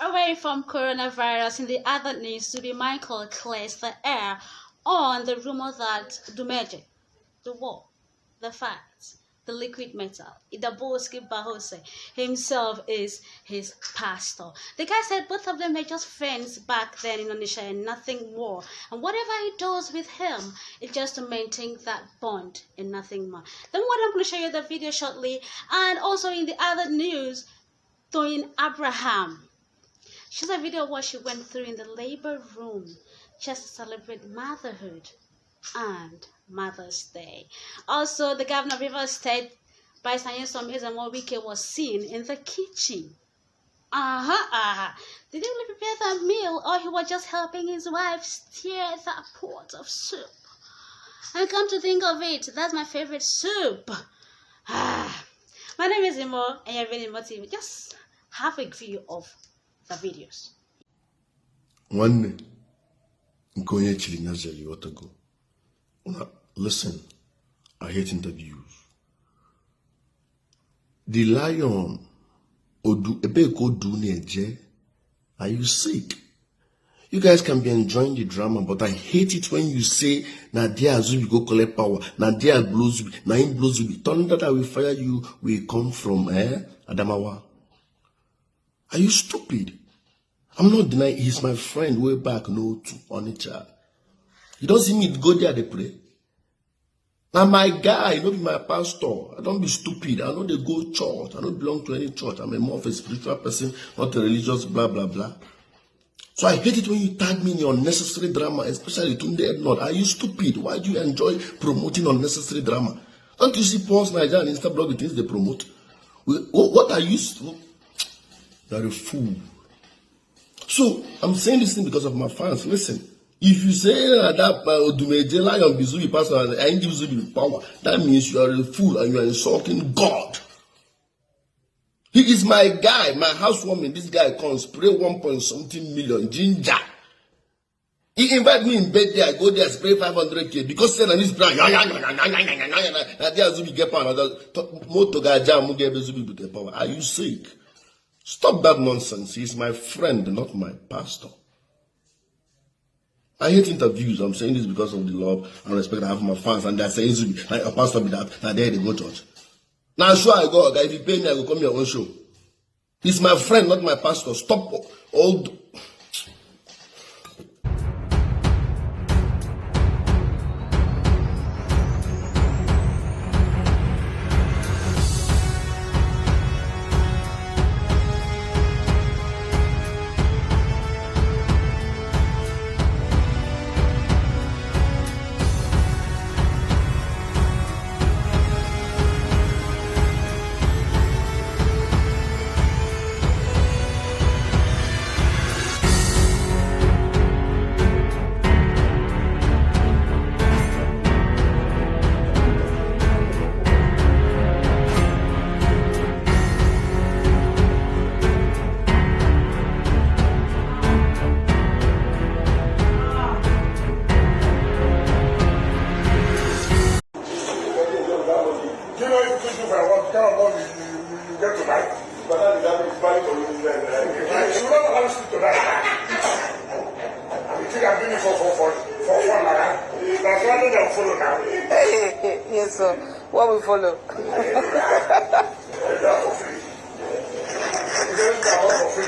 Away from coronavirus, in the other news, Judy Michael clears the air on the rumor that Dumeje, the war, the facts, the liquid metal, Idaboski Bahose himself is his pastor. The guy said both of them were just friends back then in Indonesia and nothing more. And whatever he does with him, it's just to maintain that bond and nothing more. Then what I'm going to show you the video shortly. And also in the other news, Toyin Abraham. She's a video of what she went through in the labor room just to celebrate motherhood and Mother's Day. Also, the governor of Rivers State, by Sanyesom WIKE, was seen in the kitchen. Did he really prepare that meal, or he was just helping his wife stir that pot of soup? And come to think of it, that's my favorite soup. My name is Imo, and you're really motivated. Just have a view of the videos. One going to Nazareth what ago. Listen, I hate interviews. The lion Odu Ebeko Duneje. Are you sick? You guys can be enjoying the drama, but I hate it when you say Nadia Azubi go collect power, Nadia blows, Naim blows. Thunder that will fire you will come from Adamawa. Are you stupid? I'm not denying he's my friend way back no to Onitsha. You don't see me go there they pray. Now my guy, not be my pastor. I don't be stupid. I know they go church. I don't belong to any church. I'm a more of a spiritual person, not a religious blah blah blah. So I hate it when you tag me in your unnecessary drama, especially Tunde Ednord. Are you stupid? Why do you enjoy promoting unnecessary drama? Don't you see Paul's Niger and Instablog the things they promote? What are you? You're a fool. So I'm saying this thing because of my fans. Listen, if you say that Odumeje Lion Bizubi pastor and I give Zubi power, that means you are a fool and you are insulting God. He is my guy, my housewarming. This guy comes, spray 1.something million ginger. He invite me in bed there, I go there, spray 500K because then this brand, are you sick? Stop that nonsense. He's my friend, not my pastor. I hate interviews. I'm saying this because of the love and respect I have for my fans. And they're saying, Zubi, like a pastor be that, now there they go church. Now, sure I go, guy. If you pay me, I will come your own show. He's my friend, not my pastor. Stop all. You get to life. But that is valid for you. You don't want to stick to that. I think I'm doing it for fun. That's why they don't follow now. Yes, sir. What we follow? That's for free. You don't for free.